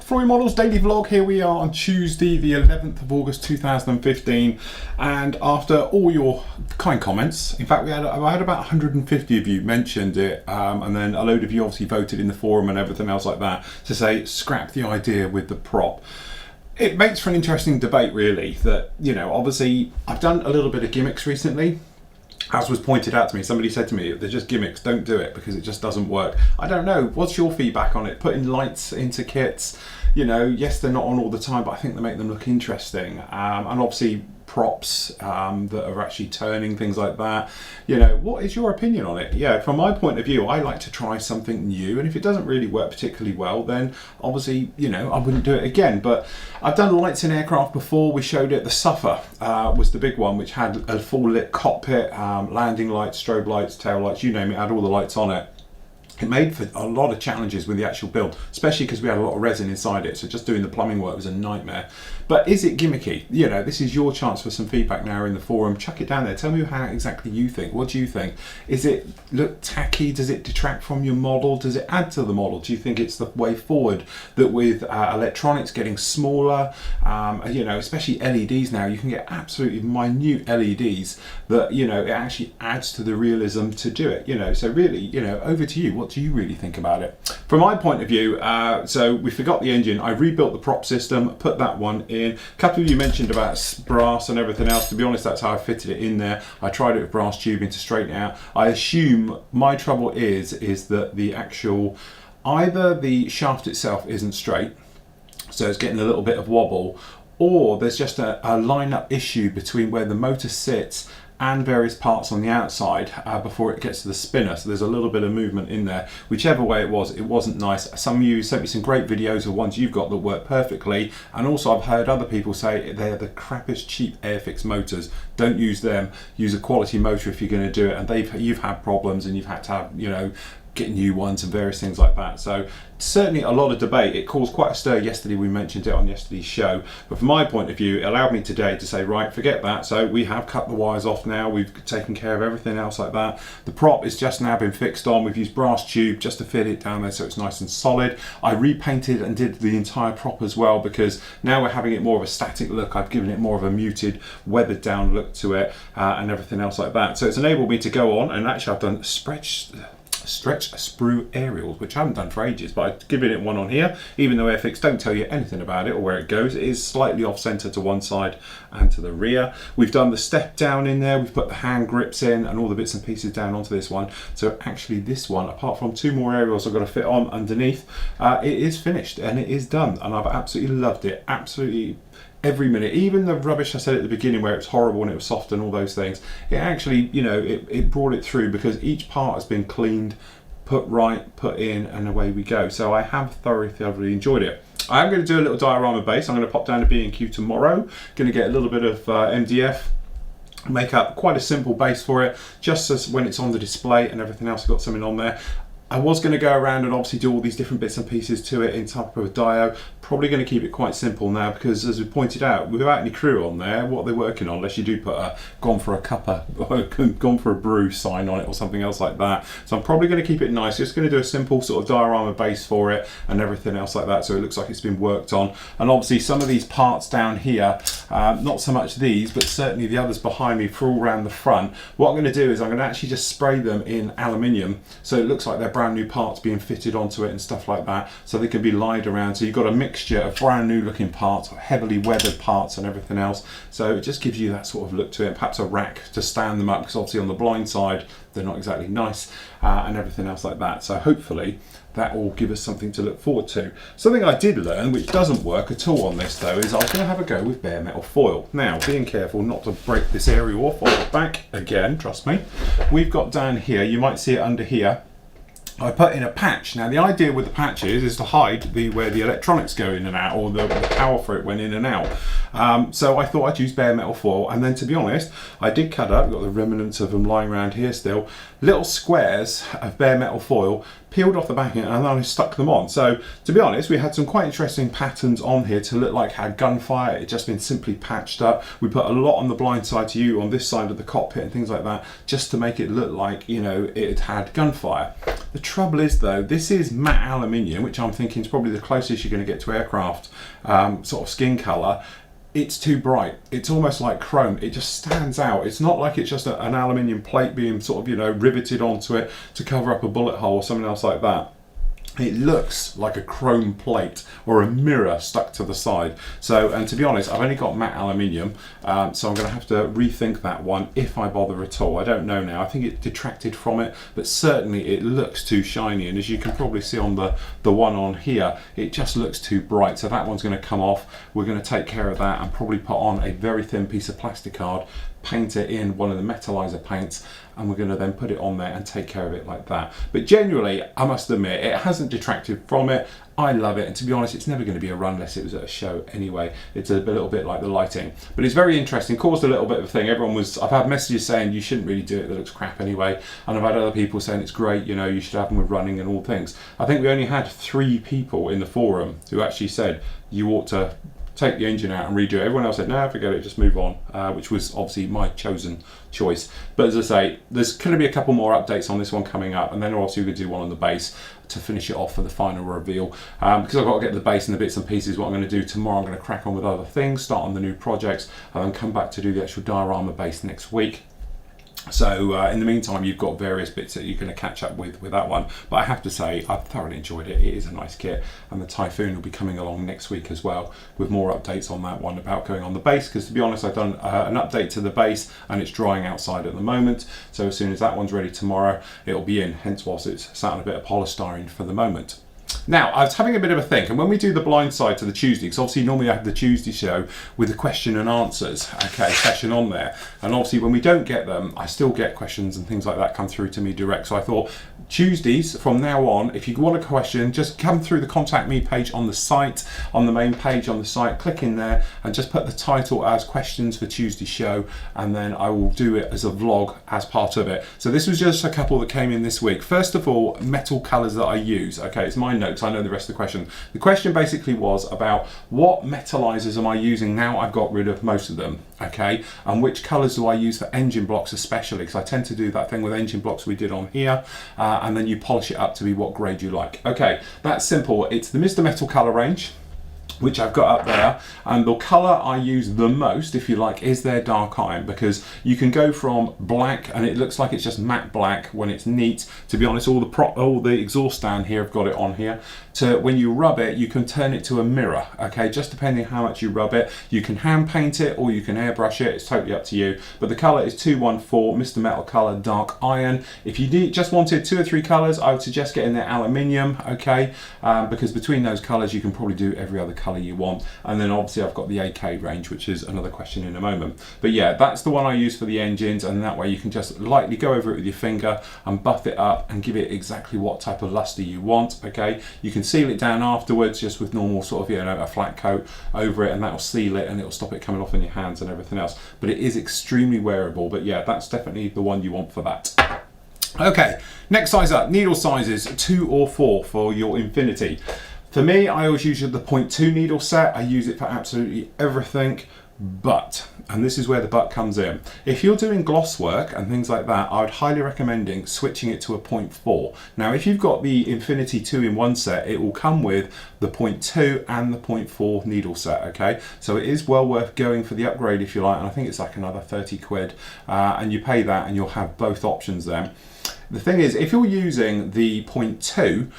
Flory Models daily vlog. Here we are on Tuesday the 11th of August 2015, and after all your kind comments, in fact I had about 150 of you mentioned it, and then a load of you obviously voted in the forum and everything else like that to say scrap the idea with the prop. It makes for an interesting debate really, that, you know, obviously I've done a little bit of gimmicks recently. As was pointed out to me, somebody said to me, they're just gimmicks, don't do it because it just doesn't work. I don't know, what's your feedback on it? Putting lights into kits, you know, yes, they're not on all the time, but I think they make them look interesting. And obviously props that are actually turning, things like that. You know, what is your opinion on it? Yeah, from my point of view, I like to try something new, and if it doesn't really work particularly well, then obviously, you know, I wouldn't do it again. But I've done lights in aircraft before. We showed it. The Suffer was the big one, which had a full lit cockpit, landing lights, strobe lights, tail lights, you name it, had all the lights on it. It made for a lot of challenges with the actual build, especially because we had a lot of resin inside it, so just doing the plumbing work was a nightmare. But is it gimmicky? You know, this is your chance for some feedback now in the forum. Chuck it down there. Tell me how exactly you think. What do you think? Is it look tacky? Does it detract from your model? Does it add to the model? Do you think it's the way forward, that with electronics getting smaller, you know, especially LEDs now, you can get absolutely minute LEDs that, you know, it actually adds to the realism to do it, you know. So really, you know, over to you. What do you really think about it? From my point of view, so we forgot the engine. I rebuilt the prop system, put that one in. A couple of you mentioned about brass and everything else. To be honest, that's how I fitted it in there. I tried it with brass tubing to straighten it out. I assume my trouble is that the actual, either the shaft itself isn't straight, so it's getting a little bit of wobble, or there's just a line-up issue between where the motor sits and various parts on the outside before it gets to the spinner, so there's a little bit of movement in there. Whichever way it wasn't nice. Some of you sent me some great videos of ones you've got that work perfectly, and also I've heard other people say they're the crappiest cheap Airfix motors. Don't use them, use a quality motor if you're going to do it, and you've had problems and you've had to have, you know, get new ones and various things like that. So certainly a lot of debate. It caused quite a stir yesterday. We mentioned it on yesterday's show, but from my point of view, it allowed me today to say, right, forget that. So we have cut the wires off now. We've taken care of everything else like that. The prop is just now been fixed on. We've used brass tube just to fit it down there so it's nice and solid. I repainted and did the entire prop as well, because now we're having it more of a static look. I've given it more of a muted, weathered down look to it, and everything else like that. So it's enabled me to go on, and actually I've done stretch sprue aerials, which I haven't done for ages, but I've given it one on here. Even though Airfix don't tell you anything about it or where it goes, it is slightly off center to one side and to the rear. We've done the step down in there, we've put the hand grips in and all the bits and pieces down onto this one. So actually this one, apart from two more aerials I've got to fit on underneath, it is finished and it is done, and I've absolutely loved it. Absolutely every minute. Even the rubbish I said at the beginning where it was horrible and it was soft and all those things, it actually, you know, it brought it through, because each part has been cleaned, put right, put in, and away we go. So I have thoroughly enjoyed it. I am going to do a little diorama base. I'm going to pop down to B&Q tomorrow. Going to get a little bit of MDF, make up quite a simple base for it, just as when it's on the display and everything else, I've got something on there. I was going to go around and obviously do all these different bits and pieces to it in type of a dio. Probably going to keep it quite simple now, because as we pointed out, without any crew on there, what they're working on, unless you do put a gone for a cuppa or gone for a brew sign on it or something else like that. So I'm probably going to keep it nice. Just going to do a simple sort of diorama base for it and everything else like that, so it looks like it's been worked on. And obviously some of these parts down here, not so much these, but certainly the others behind me for all around the front, what I'm going to do is I'm going to actually just spray them in aluminium, so it looks like they're brand new parts being fitted onto it and stuff like that, so they can be lined around. So you've got a mixture of brand new looking parts, heavily weathered parts and everything else, so it just gives you that sort of look to it. Perhaps a rack to stand them up, because obviously on the blind side they're not exactly nice, and everything else like that. So hopefully that will give us something to look forward to. Something I did learn, which doesn't work at all on this though, is I was going to have a go with bare metal foil. Now, being careful not to break this area off on the back again, trust me. We've got down here, you might see it under here, I put in a patch. Now the idea with the patches is to hide where the electronics go in and out, or the power for it went in and out. So I thought I'd use bare metal foil, and then to be honest, I did cut up, got the remnants of them lying around here still, little squares of bare metal foil, peeled off the backing, and then I stuck them on. So to be honest, we had some quite interesting patterns on here to look like it had gunfire. It just been simply patched up. We put a lot on the blind side to you on this side of the cockpit and things like that, just to make it look like, you know, it had gunfire. The trouble is though, this is matte aluminium, which I'm thinking is probably the closest you're going to get to aircraft sort of skin colour. It's too bright. It's almost like chrome. It just stands out. It's not like it's just an aluminium plate being sort of, you know, riveted onto it to cover up a bullet hole or something else like that. It looks like a chrome plate or a mirror stuck to the side. So, and to be honest, I've only got matte aluminium, so I'm going to have to rethink that one if I bother at all. I don't know now. I think it detracted from it, but certainly it looks too shiny. And as you can probably see on the one on here, it just looks too bright. So that one's going to come off. We're going to take care of that and probably put on a very thin piece of plastic card, paint it in one of the metallizer paints, and we're going to then put it on there and take care of it like that. But generally, I must admit, it hasn't detracted from it. I love it, and to be honest, it's never going to be a run unless it was at a show anyway. It's a little bit like the lighting, but it's very interesting. Caused a little bit of a thing. I've had messages saying you shouldn't really do it, that looks crap anyway, and I've had other people saying it's great, you know, you should have them with running and all things. I think we only had 3 people in the forum who actually said you ought to take the engine out and redo it. Everyone else said, no, forget it, just move on, which was obviously my chosen choice. But as I say, there's going to be a couple more updates on this one coming up, and then obviously we're going to do one on the base to finish it off for the final reveal. Because I've got to get the base and the bits and pieces, what I'm going to do tomorrow, I'm going to crack on with other things, start on the new projects, and then come back to do the actual diorama base next week. So in the meantime, you've got various bits that you're going to catch up with that one. But I have to say, I've thoroughly enjoyed it. It is a nice kit, and the Typhoon will be coming along next week as well with more updates on that one about going on the base. Because to be honest, I've done an update to the base, and it's drying outside at the moment. So as soon as that one's ready tomorrow, it'll be in. Hence, whilst it's sat on a bit of polystyrene for the moment. Now, I was having a bit of a think, and when we do the blind side to the Tuesday, because obviously normally I have the Tuesday show with the question and answers, session on there, and obviously when we don't get them, I still get questions and things like that come through to me direct. So I thought Tuesdays from now on, if you want a question, just come through the contact me page on the site, on the main page on the site, click in there and just put the title as questions for Tuesday show, and then I will do it as a vlog as part of it. So this was just a couple that came in this week. First of all, metal colours that I use. Okay, it's my notes, I know the rest of the question. The question basically was about what metallizers am I using now I've got rid of most of them, okay, and which colours do I use for engine blocks especially, because I tend to do that thing with engine blocks we did on here, and then you polish it up to be what grade you like. Okay, that's simple. It's the Mr. Metal colour range, which I've got up there, and the colour I use the most, if you like, is their dark iron, because you can go from black and it looks like it's just matte black when it's neat. To be honest, all the exhaust down here, I've got it on here, to when you rub it, you can turn it to a mirror, okay, just depending how much you rub it. You can hand paint it or you can airbrush it, it's totally up to you, but the colour is 214 Mr. Metal colour dark iron. If you just wanted 2 or 3 colours, I would suggest getting their aluminium, okay, because between those colours you can probably do every other colour you want. And then obviously I've got the AK range, which is another question in a moment. But yeah, that's the one I use for the engines, and that way you can just lightly go over it with your finger and buff it up and give it exactly what type of luster you want, okay. You can seal it down afterwards just with normal sort of, you know, a flat coat over it, and that'll seal it and it'll stop it coming off in your hands and everything else. But it is extremely wearable. But yeah, that's definitely the one you want for that. Okay, next size up, needle sizes 2 or 4 for your Infinity. For me, I always use the 0.2 needle set. I use it for absolutely everything, but, and this is where the but comes in, if you're doing gloss work and things like that, I would highly recommend switching it to a 0.4. Now, if you've got the Infinity 2-in-1 set, it will come with the 0.2 and the 0.4 needle set, okay? So it is well worth going for the upgrade if you like, and I think it's like another 30 quid, and you pay that and you'll have both options then. The thing is, if you're using the 0.2,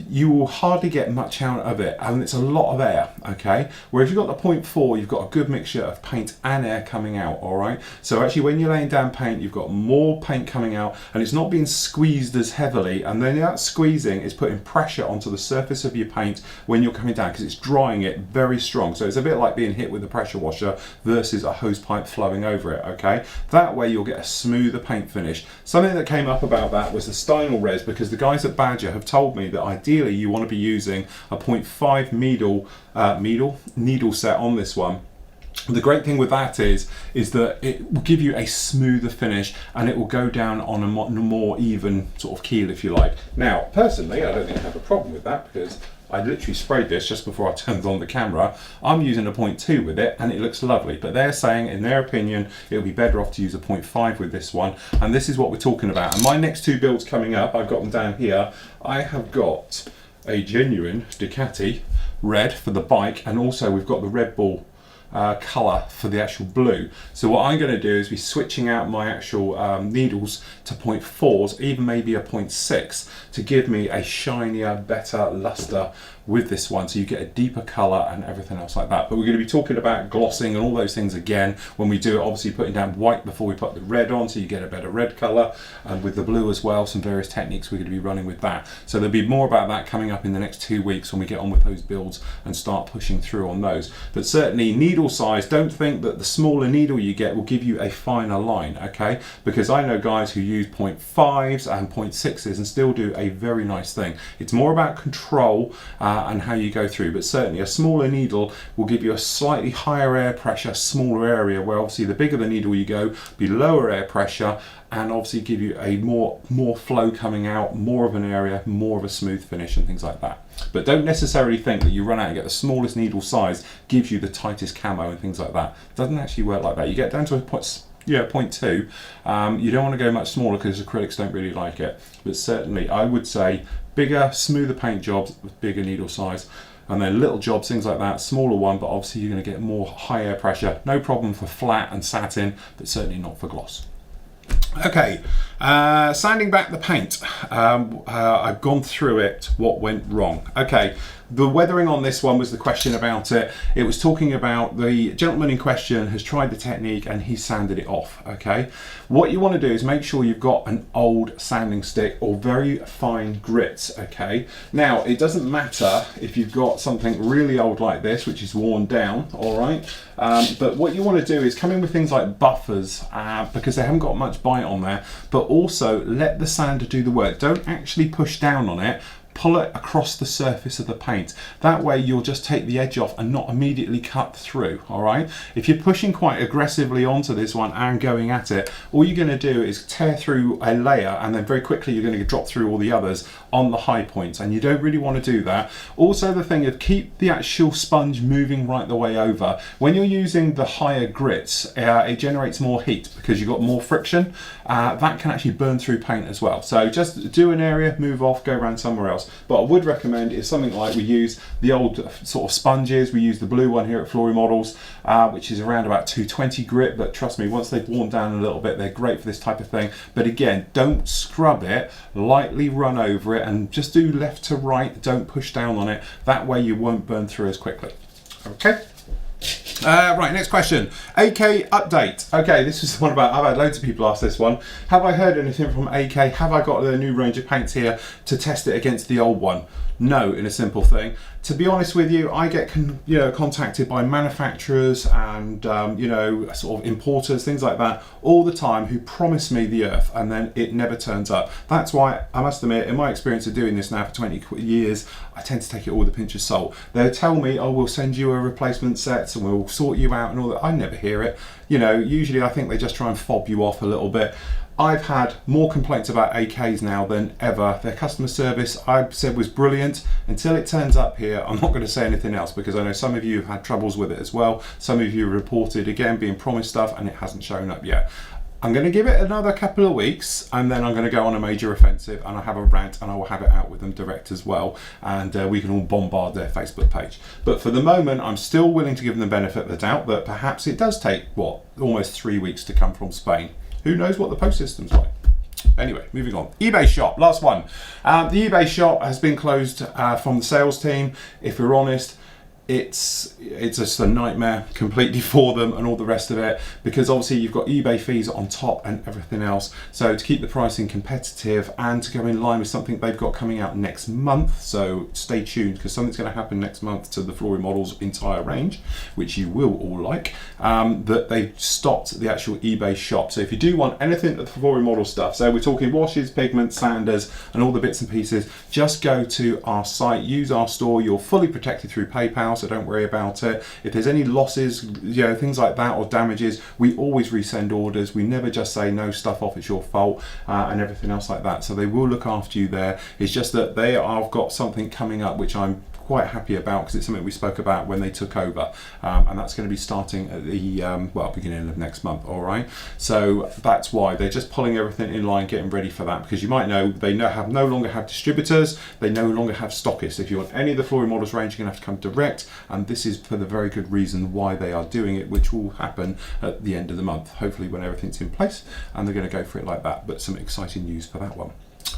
you will hardly get much out of it, and it's a lot of air, okay? Where if you've got the 0.4, you've got a good mixture of paint and air coming out, all right? So actually when you're laying down paint, you've got more paint coming out, and it's not being squeezed as heavily, and then that squeezing is putting pressure onto the surface of your paint when you're coming down, because it's drying it very strong. So it's a bit like being hit with a pressure washer versus a hose pipe flowing over it, okay? That way you'll get a smoother paint finish. Something that came up about that was the stynel res, because the guys at Badger have told me that ideally you want to be using a 0.5 needle set on this one, The great thing with that is that it will give you a smoother finish, and it will go down on a more even sort of keel, if you like. Now, personally, I don't think I have a problem with that, because I literally sprayed this just before I turned on the camera. I'm using a 0.2 with it, and it looks lovely. But they're saying, in their opinion, it'll be better off to use a 0.5 with this one. And this is what we're talking about. And my next two builds coming up, I've got them down here. I have got a genuine Ducati red for the bike, and also we've got the Red Bull colour for the actual blue. So what I'm going to do is be switching out my actual needles to 0.4s, even maybe a 0.6, to give me a shinier, better luster with this one, so you get a deeper colour and everything else like that. But we're going to be talking about glossing and all those things again when we do it, obviously putting down white before we put the red on, so you get a better red colour, and with the blue as well, some various techniques we're going to be running with that. So there'll be more about that coming up in the next 2 weeks when we get on with those builds and start pushing through on those. But certainly needle size, don't think that the smaller needle you get will give you a finer line, okay? Because I know guys who use 0.5s and 0.6s and still do a very nice thing. It's more about control and how you go through, but certainly a smaller needle will give you a slightly higher air pressure, smaller area, where obviously the bigger the needle you go, be lower air pressure, and obviously give you a more flow coming out, more of an area, more of a smooth finish and things like that. But don't necessarily think that you run out and get the smallest needle size gives you the tightest camo and things like that. It doesn't actually work like that. You get down to a 0.2, you don't want to go much smaller because acrylics don't really like it. But certainly I would say bigger, smoother paint jobs with bigger needle size, and then little jobs, things like that, smaller one, but obviously you're going to get more high air pressure. No problem for flat and satin, but certainly not for gloss. Okay, sanding back the paint. I've gone through it, what went wrong. Okay, the weathering on this one was the question about it. It was talking about the gentleman in question has tried the technique and he sanded it off, okay? What you want to do is make sure you've got an old sanding stick or very fine grits, okay? Now, it doesn't matter if you've got something really old like this, which is worn down, all right? But what you want to do is come in with things like buffers, because they haven't got much bite on there, but also let the sander do the work. Don't actually push down on it. Pull it across the surface of the paint. That way you'll just take the edge off and not immediately cut through, all right? If you're pushing quite aggressively onto this one and going at it, all you're gonna do is tear through a layer, and then very quickly you're gonna drop through all the others on the high points, and you don't really wanna do that. Also, the thing is, keep the actual sponge moving right the way over. When you're using the higher grits, it generates more heat because you've got more friction. That can actually burn through paint as well. So just do an area, move off, go around somewhere else. But I would recommend is something like we use the old sort of sponges. We use the blue one here at Flory Models, which is around about 220 grit, but trust me, once they've worn down a little bit, they're great for this type of thing. But again, don't scrub it, lightly run over it, and just do left to right, don't push down on it. That way you won't burn through as quickly. Okay. Right, next question. AK update. Okay, this is the one about, I've had loads of people ask this one. Have I heard anything from AK? Have I got a new range of paints here to test it against the old one? No, in a simple thing. To be honest with you, I get contacted by manufacturers and sort of importers, things like that, all the time, who promise me the earth and then it never turns up. That's why I must admit, in my experience of doing this now for 20 years, I tend to take it all with a pinch of salt. They'll tell me, oh, we'll send you a replacement set and we'll sort you out and all that. I never hear it. Usually I think they just try and fob you off a little bit. I've had more complaints about AKs now than ever. Their customer service, I said, was brilliant. Until it turns up here, I'm not going to say anything else, because I know some of you have had troubles with it as well. Some of you reported, again, being promised stuff and it hasn't shown up yet. I'm going to give it another couple of weeks, and then I'm going to go on a major offensive, and I'll have a rant, and I will have it out with them direct as well, and we can all bombard their Facebook page. But for the moment, I'm still willing to give them the benefit of the doubt that perhaps it does take, almost 3 weeks to come from Spain. Who knows what the post system's like? Anyway, moving on. eBay shop, last one. The eBay shop has been closed from the sales team. If we're honest, it's just a nightmare completely for them and all the rest of it, because obviously you've got eBay fees on top and everything else. So to keep the pricing competitive and to go in line with something they've got coming out next month, so stay tuned, because something's going to happen next month to the Flory Models entire range, which you will all like, that they've stopped the actual eBay shop. So if you do want anything of the Flory Model stuff, so we're talking washes, pigments, sanders and all the bits and pieces, just go to our site, use our store. You're fully protected through PayPal. now, so don't worry about it. If there's any losses, you know, things like that or damages, we always resend orders. We never just say no, stuff off, it's your fault, and everything else like that. So they will look after you there. It's just that they have got something coming up which I'm quite happy about, because it's something we spoke about when they took over, and that's going to be starting at the beginning of next month. All right, so that's why they're just pulling everything in line, getting ready for that, because you might know they no longer have distributors, they no longer have stockists. If you want any of the Flory models range, you're going to have to come direct, and this is for the very good reason why they are doing it, which will happen at the end of the month, hopefully when everything's in place, and they're going to go for it like that. But some exciting news for that one.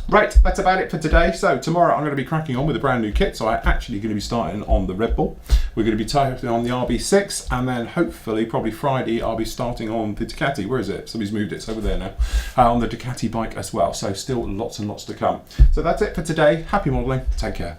Right, that's about it for today. So tomorrow I'm going to be cracking on with a brand new kit. So I'm actually going to be starting on the Red Bull. We're going to be starting on the RB6, and then hopefully probably Friday I'll be starting on the Ducati. Where is it? Somebody's moved it. It's over there now. On the Ducati bike as well. So still lots and lots to come. So that's it for today. Happy modelling. Take care.